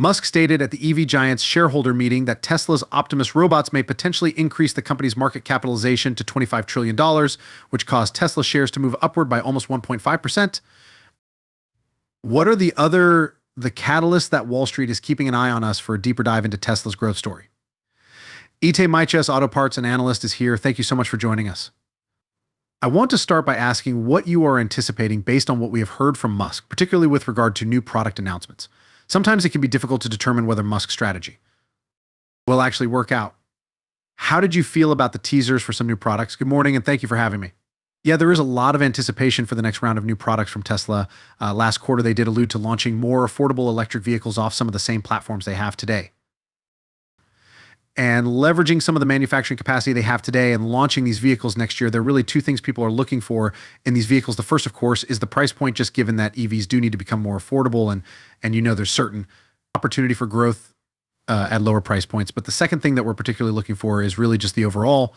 Musk stated at the EV giant's shareholder meeting that Tesla's Optimus robots may potentially increase the company's market capitalization to $25 trillion, which caused Tesla shares to move upward by almost 1.5%. What are the catalysts that Wall Street is keeping an eye on us for a deeper dive into Tesla's growth story? Ite Maiches Auto Parts, an analyst, is here. Thank you so much for joining us. I want to start by asking what you are anticipating based on what we have heard from Musk, particularly with regard to new product announcements. Sometimes it can be difficult to determine whether Musk's strategy will actually work out. How did you feel about the teasers for some new products? Good morning, and thank you for having me. Yeah, there is a lot of anticipation for the next round of new products from Tesla. Last quarter, they did allude to launching more affordable electric vehicles off some of the same platforms they have today. And leveraging some of the manufacturing capacity they have today and launching these vehicles next year, there are really two things people are looking for in these vehicles. The first, of course, is the price point, just given that EVs do need to become more affordable and there's certain opportunity for growth at lower price points. But the second thing that we're particularly looking for is really just the overall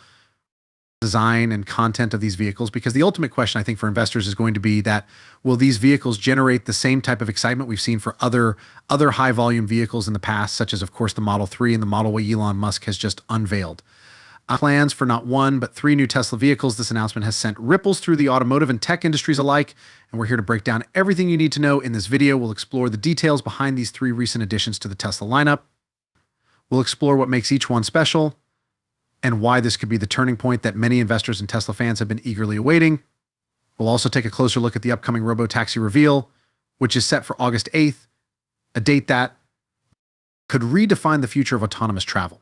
design and content of these vehicles, because the ultimate question, I think, for investors is going to be that will these vehicles generate the same type of excitement we've seen for other high volume vehicles in the past, such as, of course, the Model 3 and the Model Y Elon Musk has just unveiled. Plans for not one, but 3 new Tesla vehicles. This announcement has sent ripples through the automotive and tech industries alike, and we're here to break down everything you need to know in this video. We'll explore the details behind these 3 recent additions to the Tesla lineup. We'll explore what makes each one special, and why this could be the turning point that many investors and Tesla fans have been eagerly awaiting. We'll also take a closer look at the upcoming robotaxi reveal, which is set for August 8th, a date that could redefine the future of autonomous travel.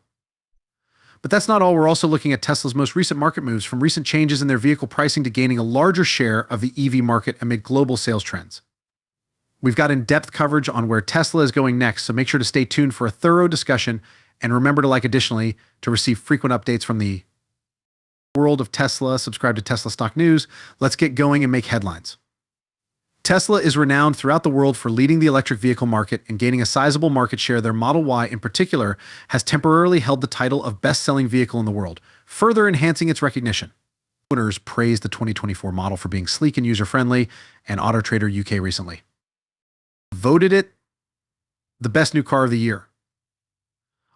But that's not all. We're also looking at Tesla's most recent market moves, from recent changes in their vehicle pricing to gaining a larger share of the EV market amid global sales trends. We've got in-depth coverage on where Tesla is going next, so make sure to stay tuned for a thorough discussion. And remember to like additionally to receive frequent updates from the world of Tesla. Subscribe to Tesla Stock News. Let's get going and make headlines. Tesla is renowned throughout the world for leading the electric vehicle market and gaining a sizable market share. Their Model Y in particular has temporarily held the title of best-selling vehicle in the world, further enhancing its recognition. Owners praised the 2024 model for being sleek and user-friendly, and Auto Trader UK recently voted it the best new car of the year.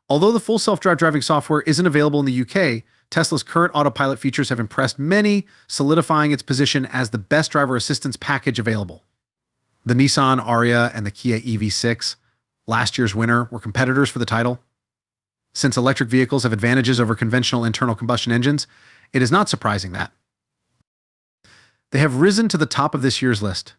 Although the full self-drive driving software isn't available in the UK, Tesla's current autopilot features have impressed many, solidifying its position as the best driver assistance package available. The Nissan Ariya and the Kia EV6, last year's winner, were competitors for the title. Since electric vehicles have advantages over conventional internal combustion engines, it is not surprising that they have risen to the top of this year's list.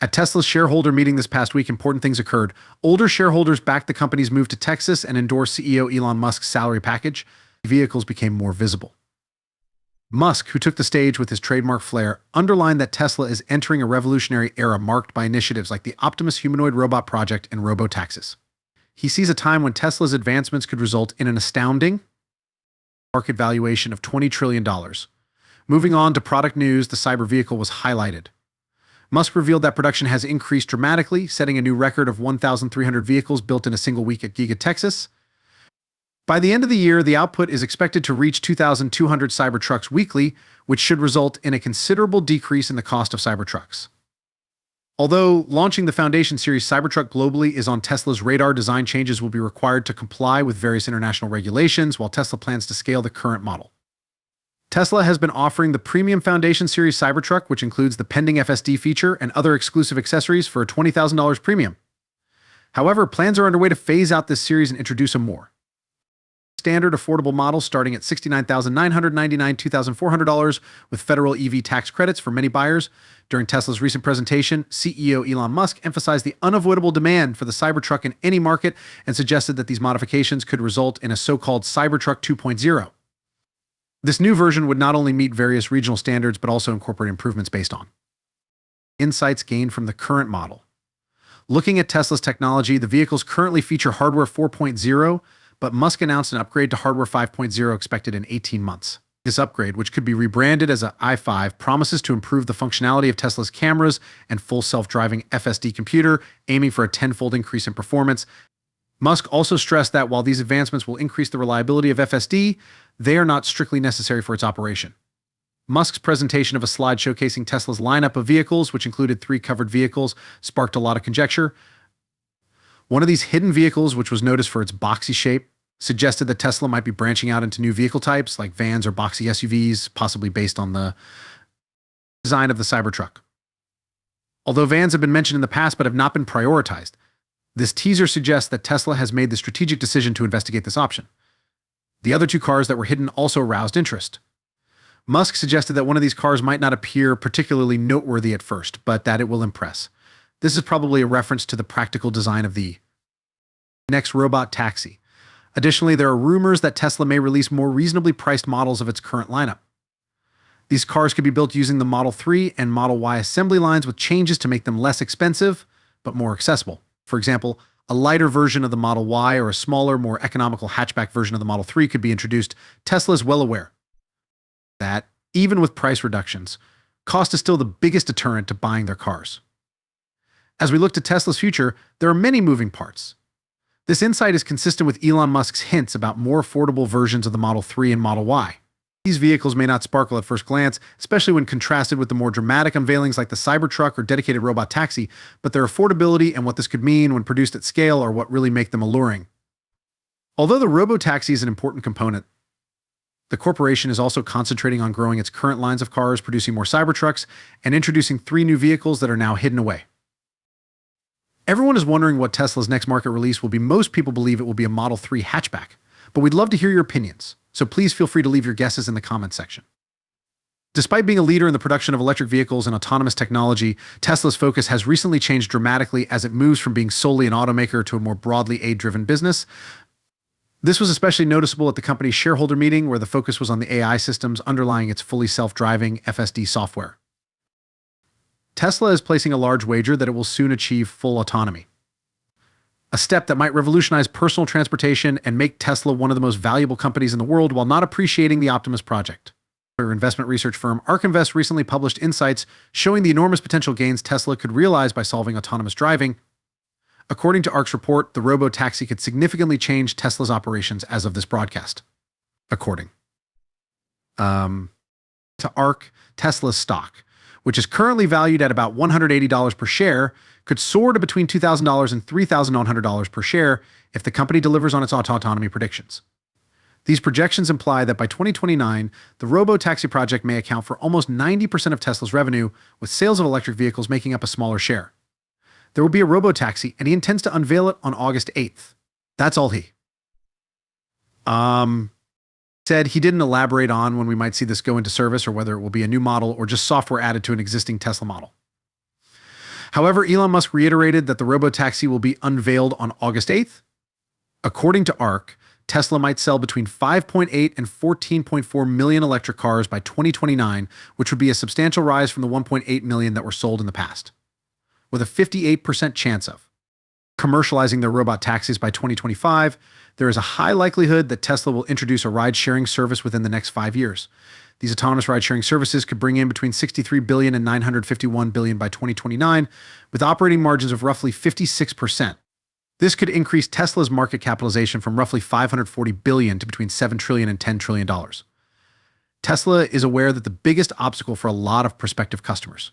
At Tesla's shareholder meeting this past week, important things occurred. Older shareholders backed the company's move to Texas and endorsed CEO Elon Musk's salary package. Vehicles became more visible. Musk, who took the stage with his trademark flair, underlined that Tesla is entering a revolutionary era marked by initiatives like the Optimus humanoid robot project and robotaxis. He sees a time when Tesla's advancements could result in an astounding market valuation of $20 trillion. Moving on to product news, the cyber vehicle was highlighted. Musk revealed that production has increased dramatically, setting a new record of 1,300 vehicles built in a single week at Giga Texas. By the end of the year, the output is expected to reach 2,200 Cybertrucks weekly, which should result in a considerable decrease in the cost of Cybertrucks. Although launching the Foundation Series Cybertruck globally is on Tesla's radar, design changes will be required to comply with various international regulations, while Tesla plans to scale the current model. Tesla has been offering the premium Foundation Series Cybertruck, which includes the pending FSD feature and other exclusive accessories, for a $20,000 premium. However, plans are underway to phase out this series and introduce a more standard affordable model starting at $69,999, $2,400 with federal EV tax credits for many buyers. During Tesla's recent presentation, CEO Elon Musk emphasized the unavoidable demand for the Cybertruck in any market and suggested that these modifications could result in a so-called Cybertruck 2.0. This new version would not only meet various regional standards, but also incorporate improvements based on insights gained from the current model. Looking at Tesla's technology, the vehicles currently feature hardware 4.0, but Musk announced an upgrade to hardware 5.0 expected in 18 months. This upgrade, which could be rebranded as an i5, promises to improve the functionality of Tesla's cameras and full self-driving FSD computer, aiming for a 10-fold increase in performance. Musk also stressed that while these advancements will increase the reliability of FSD, they are not strictly necessary for its operation. Musk's presentation of a slide showcasing Tesla's lineup of vehicles, which included 3 covered vehicles, sparked a lot of conjecture. One of these hidden vehicles, which was noticed for its boxy shape, suggested that Tesla might be branching out into new vehicle types like vans or boxy SUVs, possibly based on the design of the Cybertruck. Although vans have been mentioned in the past but have not been prioritized, this teaser suggests that Tesla has made the strategic decision to investigate this option. The other two cars that were hidden also aroused interest. Musk suggested that one of these cars might not appear particularly noteworthy at first, but that it will impress. This is probably a reference to the practical design of the next robot taxi. Additionally, there are rumors that Tesla may release more reasonably priced models of its current lineup. These cars could be built using the Model 3 and Model Y assembly lines with changes to make them less expensive, but more accessible. For example, a lighter version of the Model Y or a smaller, more economical hatchback version of the Model 3 could be introduced. Tesla is well aware that, even with price reductions, cost is still the biggest deterrent to buying their cars. As we look to Tesla's future, there are many moving parts. This insight is consistent with Elon Musk's hints about more affordable versions of the Model 3 and Model Y. These vehicles may not sparkle at first glance, especially when contrasted with the more dramatic unveilings like the Cybertruck or dedicated robot taxi, but their affordability and what this could mean when produced at scale are what really make them alluring. Although the robotaxi is an important component, the corporation is also concentrating on growing its current lines of cars, producing more Cybertrucks, and introducing 3 new vehicles that are now hidden away. Everyone is wondering what Tesla's next market release will be. Most people believe it will be a Model 3 hatchback, but we'd love to hear your opinions, so please feel free to leave your guesses in the comments section. Despite being a leader in the production of electric vehicles and autonomous technology, Tesla's focus has recently changed dramatically as it moves from being solely an automaker to a more broadly aid-driven business. This was especially noticeable at the company's shareholder meeting, where the focus was on the AI systems underlying its fully self-driving FSD software. Tesla is placing a large wager that it will soon achieve full autonomy, a step that might revolutionize personal transportation and make Tesla one of the most valuable companies in the world while not appreciating the Optimus project. Investment research firm ARK Invest recently published insights showing the enormous potential gains Tesla could realize by solving autonomous driving. According to ARK's report, the robo-taxi could significantly change Tesla's operations as of this broadcast. According to ARK, Tesla's stock, which is currently valued at about $180 per share, could soar to between $2,000 and $3,100 per share if the company delivers on its autonomy predictions. These projections imply that by 2029, the robo-taxi project may account for almost 90% of Tesla's revenue, with sales of electric vehicles making up a smaller share. There will be a robo-taxi, and he intends to unveil it on August 8th. That's all he said. He didn't elaborate on when we might see this go into service or whether it will be a new model or just software added to an existing Tesla model. However, Elon Musk reiterated that the robo-taxi will be unveiled on August 8th. According to ARK, Tesla might sell between 5.8 and 14.4 million electric cars by 2029, which would be a substantial rise from the 1.8 million that were sold in the past, with a 58% chance of commercializing their robot taxis by 2025. There is a high likelihood that Tesla will introduce a ride-sharing service within the next 5 years. These autonomous ride-sharing services could bring in between $63 billion and $951 billion by 2029, with operating margins of roughly 56%. This could increase Tesla's market capitalization from roughly $540 billion to between $7 trillion and $10 trillion. Tesla is aware that the biggest obstacle for a lot of prospective customers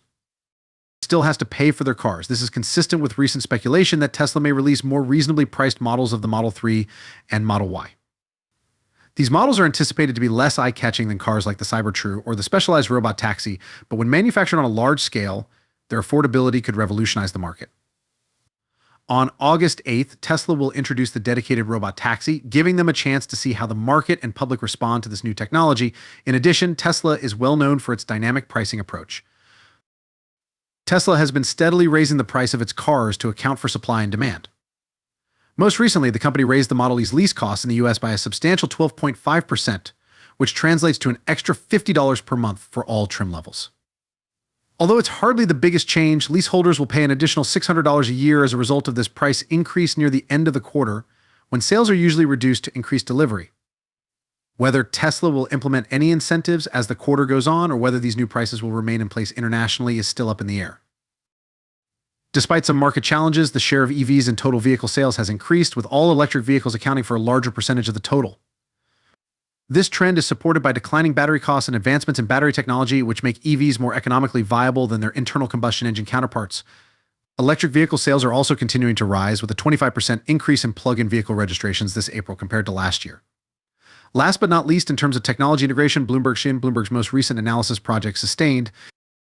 still has to pay for their cars. This is consistent with recent speculation that Tesla may release more reasonably priced models of the Model 3 and Model Y. These models are anticipated to be less eye-catching than cars like the Cybertruck or the specialized robot taxi, but when manufactured on a large scale, their affordability could revolutionize the market. On August 8th, Tesla will introduce the dedicated robot taxi, giving them a chance to see how the market and public respond to this new technology. In addition, Tesla is well known for its dynamic pricing approach. Tesla has been steadily raising the price of its cars to account for supply and demand. Most recently, the company raised the Model E's lease costs in the US by a substantial 12.5%, which translates to an extra $50 per month for all trim levels. Although it's hardly the biggest change, leaseholders will pay an additional $600 a year as a result of this price increase near the end of the quarter, when sales are usually reduced to increase delivery. Whether Tesla will implement any incentives as the quarter goes on or whether these new prices will remain in place internationally is still up in the air. Despite some market challenges, the share of EVs in total vehicle sales has increased, with all electric vehicles accounting for a larger percentage of the total. This trend is supported by declining battery costs and advancements in battery technology, which make EVs more economically viable than their internal combustion engine counterparts. Electric vehicle sales are also continuing to rise, with a 25% increase in plug-in vehicle registrations this April compared to last year. Last but not least, in terms of technology integration, Bloomberg's most recent analysis project sustained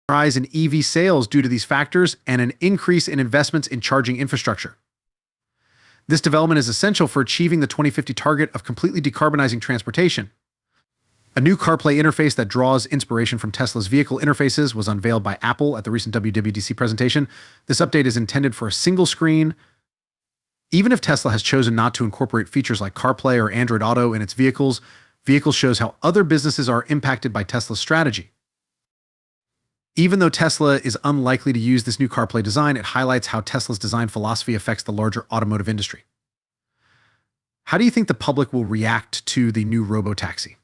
a rise in EV sales due to these factors and an increase in investments in charging infrastructure. This development is essential for achieving the 2050 target of completely decarbonizing transportation. A new CarPlay interface that draws inspiration from Tesla's vehicle interfaces was unveiled by Apple at the recent WWDC presentation. This update is intended for a single screen. Even if Tesla has chosen not to incorporate features like CarPlay or Android Auto in its vehicles shows how other businesses are impacted by Tesla's strategy. Even though Tesla is unlikely to use this new CarPlay design, it highlights how Tesla's design philosophy affects the larger automotive industry. How do you think the public will react to the new robotaxi?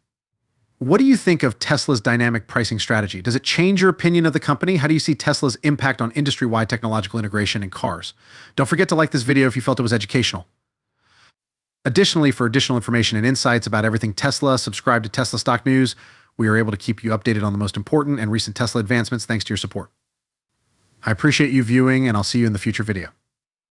What do you think of Tesla's dynamic pricing strategy? Does it change your opinion of the company? How do you see Tesla's impact on industry-wide technological integration in cars? Don't forget to like this video if you felt it was educational. Additionally, for additional information and insights about everything Tesla, subscribe to Tesla Stock News. We are able to keep you updated on the most important and recent Tesla advancements thanks to your support. I appreciate you viewing, and I'll see you in the future video.